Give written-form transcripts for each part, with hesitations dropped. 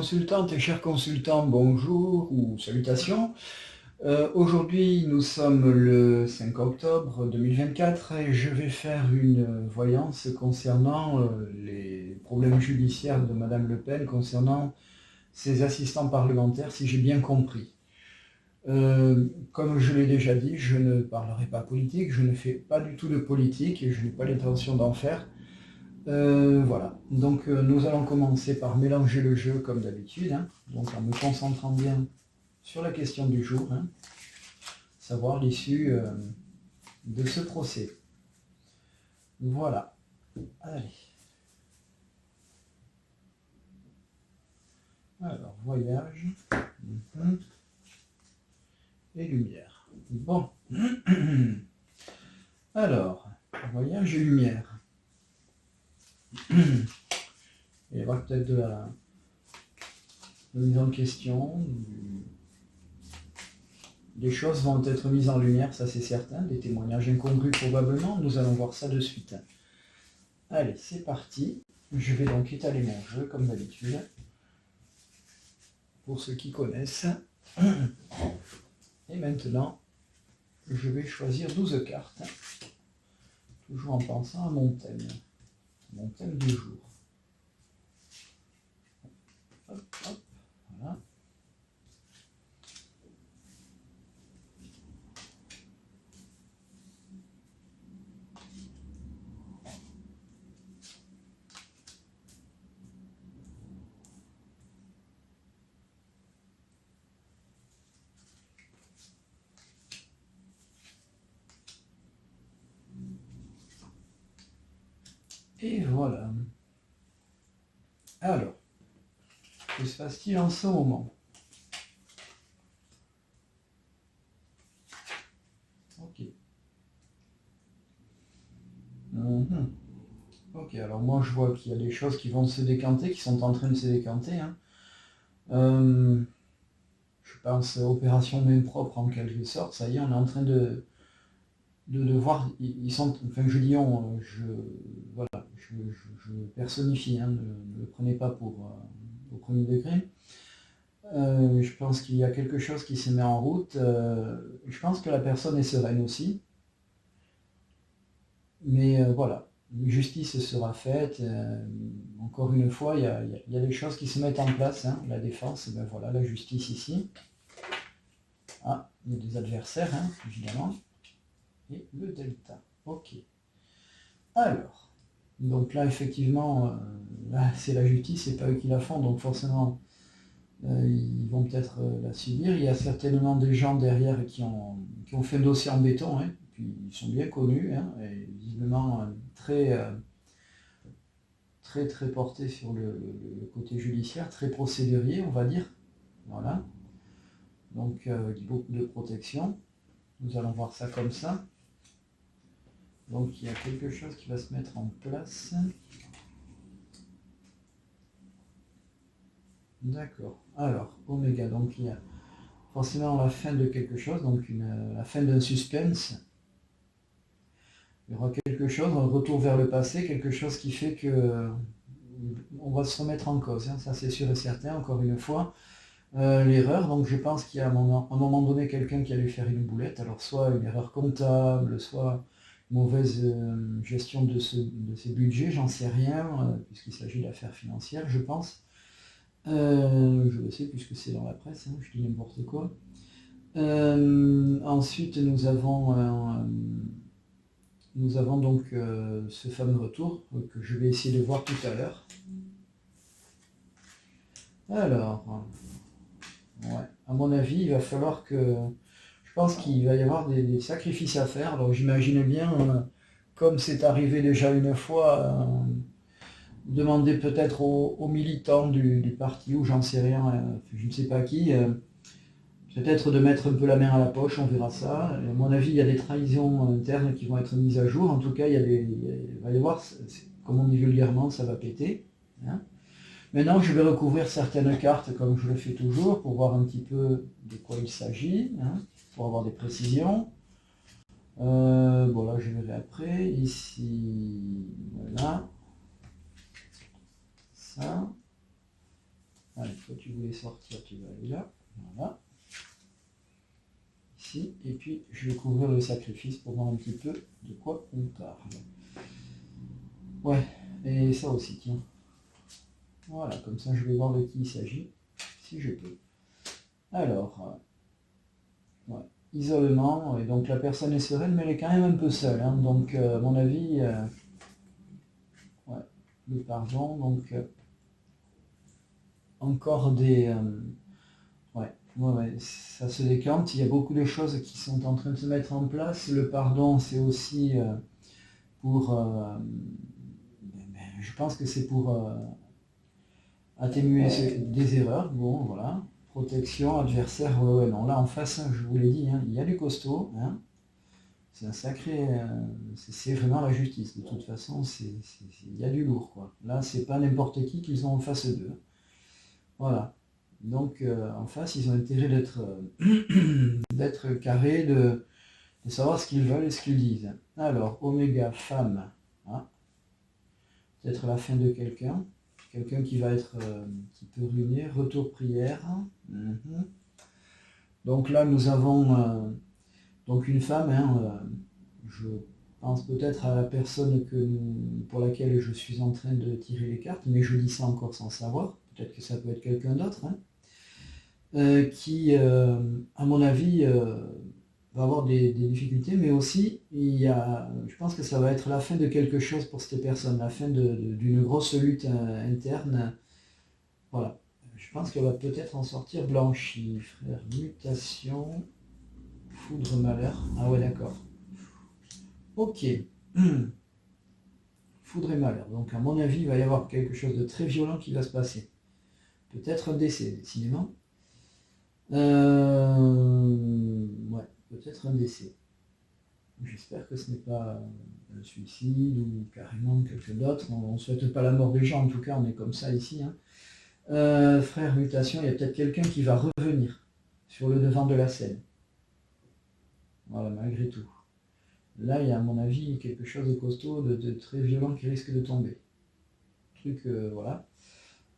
consultantes et chers consultants, bonjour ou salutations. Aujourd'hui, nous sommes le 5 octobre 2024 et je vais faire une voyance concernant les problèmes judiciaires de Madame Le Pen concernant ses assistants parlementaires, si j'ai bien compris. Comme je l'ai déjà dit, je ne parlerai pas politique, je ne fais pas du tout de politique et je n'ai pas l'intention d'en faire. Voilà, donc nous allons commencer par mélanger le jeu comme d'habitude, hein. Donc en me concentrant bien sur la question du jour, hein, savoir l'issue de ce procès. Voilà, allez. Alors, voyage et lumière. Bon, alors, voyage et lumière. Il y aura peut-être de la mise en question, des choses vont être mises en lumière, ça c'est certain, des témoignages incongrus probablement, nous allons voir ça de suite. Allez, c'est parti, je vais donc étaler mon jeu comme d'habitude, pour ceux qui connaissent. Et maintenant, je vais choisir 12 cartes, toujours en pensant à mon thème du jour. Hop, hop, voilà. Et voilà. Alors, que se passe-t-il en ce moment? Ok. Ok, alors moi je vois qu'il y a des choses qui vont se décanter, qui sont en train de se décanter, hein. Je pense opération main propre en quelque sorte, ça y est, on est en train de voir, ils sont, enfin je dis on, voilà, je personnifie, hein, ne le prenez pas pour au premier degré. Je pense qu'il y a quelque chose qui se met en route, je pense que la personne est sereine aussi, mais voilà, justice sera faite, encore une fois, il y a des choses qui se mettent en place, hein, la défense, ben voilà, la justice ici. Ah, il y a des adversaires, hein, évidemment. Et le delta. Ok. Alors, donc là, effectivement, là, c'est la justice, c'est pas eux qui la font, donc forcément, ils vont peut-être la subir. Il y a certainement des gens derrière qui ont fait un dossier en béton, hein, puis ils sont bien connus, hein, et visiblement très portés sur le côté judiciaire, très procédurier, on va dire. Voilà. Donc, beaucoup de protection. Nous allons voir ça comme ça. Donc il y a quelque chose qui va se mettre en place. D'accord. Alors, oméga, donc il y a forcément la fin de quelque chose, donc la fin d'un suspense. Il y aura quelque chose, un retour vers le passé, quelque chose qui fait que on va se remettre en cause, hein, ça c'est sûr et certain, encore une fois. L'erreur, donc je pense qu'il y a à un moment donné quelqu'un qui a dû faire une boulette, alors soit une erreur comptable, soit mauvaise gestion de ces budgets, j'en sais rien, puisqu'il s'agit d'affaires financières, je pense. Je le sais puisque c'est dans la presse, hein, je dis n'importe quoi. Ensuite, nous avons donc ce fameux retour que je vais essayer de voir tout à l'heure. Alors, ouais, à mon avis, il va falloir que... Je pense qu'il va y avoir des sacrifices à faire. Alors j'imagine bien, comme c'est arrivé déjà une fois, demander peut-être aux militants du parti, ou j'en sais rien, je ne sais pas qui, peut-être de mettre un peu la main à la poche, on verra ça. À mon avis, il y a des trahisons internes qui vont être mises à jour. En tout cas, il va y avoir, comme on dit vulgairement, ça va péter, hein. Maintenant, je vais recouvrir certaines cartes comme je le fais toujours pour voir un petit peu de quoi il s'agit, hein, pour avoir des précisions. Bon, là, je verrai après. Ici, voilà. Ça. Allez, toi tu voulais sortir, tu vas aller là. Voilà. Ici. Et puis je vais couvrir le sacrifice pour voir un petit peu de quoi on parle. Ouais, et ça aussi, tiens. Voilà, comme ça je vais voir de qui il s'agit, si je peux. Alors, ouais, isolement, et donc la personne est sereine, mais elle est quand même un peu seule. Hein, donc, à mon avis, ouais, le pardon, donc encore des... ouais, ouais, ça se décante, il y a beaucoup de choses qui sont en train de se mettre en place. Le pardon, c'est aussi pour... je pense que c'est pour atténuer des erreurs, bon, voilà. Protection, adversaire, ouais, non, là en face, je vous l'ai dit, hein, il y a du costaud, hein. C'est un sacré, c'est vraiment la justice, de toute façon, il y a du lourd, quoi. Là, c'est pas n'importe qui qu'ils ont en face d'eux. Voilà. Donc, en face, ils ont intérêt d'être carrés, de savoir ce qu'ils veulent et ce qu'ils disent. Alors, oméga, femme, hein. Peut-être la fin de quelqu'un. Quelqu'un qui va être, qui peut ruiner, retour prière. Donc là, nous avons donc une femme, hein, je pense peut-être à la personne pour laquelle je suis en train de tirer les cartes, mais je dis ça encore sans savoir, peut-être que ça peut être quelqu'un d'autre, hein, qui, à mon avis, va avoir des difficultés, mais aussi, je pense que ça va être la fin de quelque chose pour cette personne, la fin d'une grosse lutte interne. Voilà. Je pense qu'elle va peut-être en sortir blanchie. Frère, mutation, foudre, malheur. Ah ouais, d'accord. Ok. Foudre et malheur. Donc, à mon avis, il va y avoir quelque chose de très violent qui va se passer. Peut-être un décès, décidément. Ouais, peut-être un décès. J'espère que ce n'est pas un suicide ou carrément quelqu'un d'autre. On ne souhaite pas la mort des gens, en tout cas, on est comme ça ici. Hein. Frère, mutation, il y a peut-être quelqu'un qui va revenir sur le devant de la scène. Voilà, malgré tout. Là, il y a à mon avis quelque chose de costaud, de très violent qui risque de tomber. Truc, voilà.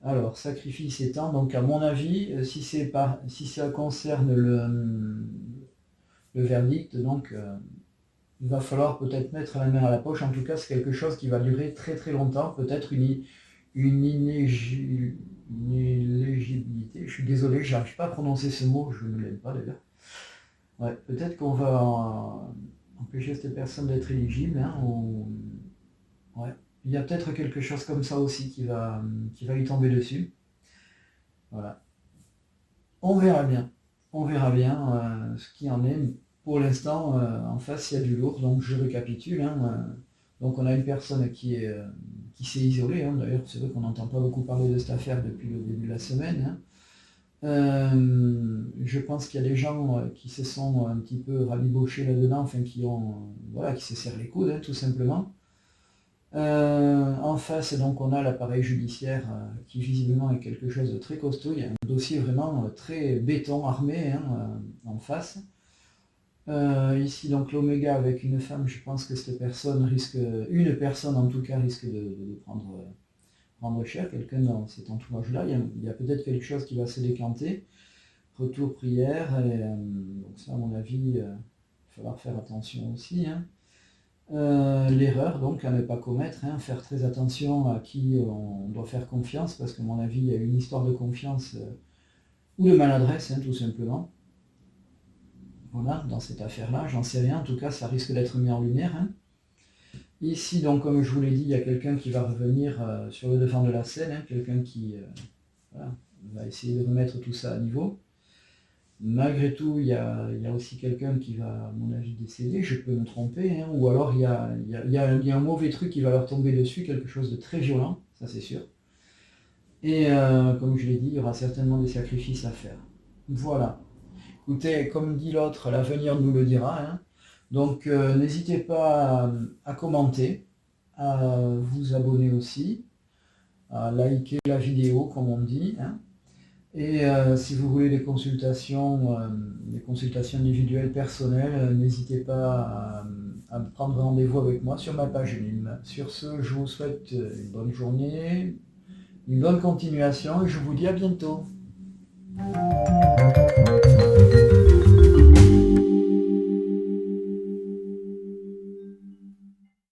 Alors, sacrifice étant, donc à mon avis, si ça concerne le verdict, donc il va falloir peut-être mettre la main à la poche. En tout cas, c'est quelque chose qui va durer très très longtemps, peut-être une inéligibilité. Je suis désolé, je n'arrive pas à prononcer ce mot, je ne l'aime pas d'ailleurs. Ouais, peut-être qu'on va empêcher cette personne d'être éligible. Hein, ouais. Il y a peut-être quelque chose comme ça aussi qui va lui tomber dessus. Voilà. On verra bien. On verra bien ce qui en est. Pour l'instant, en face, il y a du lourd, donc je récapitule. Hein, donc on a une personne qui s'est isolée. Hein, d'ailleurs, c'est vrai qu'on n'entend pas beaucoup parler de cette affaire depuis le début de la semaine. Hein. Je pense qu'il y a des gens qui se sont un petit peu rabibochés là-dedans, enfin qui se serrent les coudes, hein, tout simplement. En face, donc, on a l'appareil judiciaire qui visiblement est quelque chose de très costaud. Il y a un dossier vraiment très béton armé hein, en face. Ici, donc, l'oméga avec une femme, je pense que une personne en tout cas, risque de prendre cher. Quelqu'un dans cet entourage-là, il y a peut-être quelque chose qui va se décanter. Retour prière, et donc ça, à mon avis, il va falloir faire attention aussi. Hein. L'erreur donc à ne pas commettre, hein, faire très attention à qui on doit faire confiance, parce qu'à mon avis il y a une histoire de confiance ou de maladresse, hein, tout simplement. Voilà, dans cette affaire-là, j'en sais rien, en tout cas ça risque d'être mis en lumière. Hein. Ici donc comme je vous l'ai dit, il y a quelqu'un qui va revenir sur le devant de la scène, hein, quelqu'un qui va essayer de remettre tout ça à niveau. Malgré tout, il y a aussi quelqu'un qui va, à mon avis, décéder, je peux me tromper, hein, ou alors il y a un mauvais truc qui va leur tomber dessus, quelque chose de très violent, ça c'est sûr. Et comme je l'ai dit, il y aura certainement des sacrifices à faire. Voilà. Écoutez, comme dit l'autre, l'avenir nous le dira. Hein. Donc n'hésitez pas à commenter, à vous abonner aussi, à liker la vidéo, comme on dit. Hein. Et si vous voulez des consultations individuelles personnelles, n'hésitez pas à prendre rendez-vous avec moi sur ma page LIM. Sur ce, je vous souhaite une bonne journée, une bonne continuation et je vous dis à bientôt.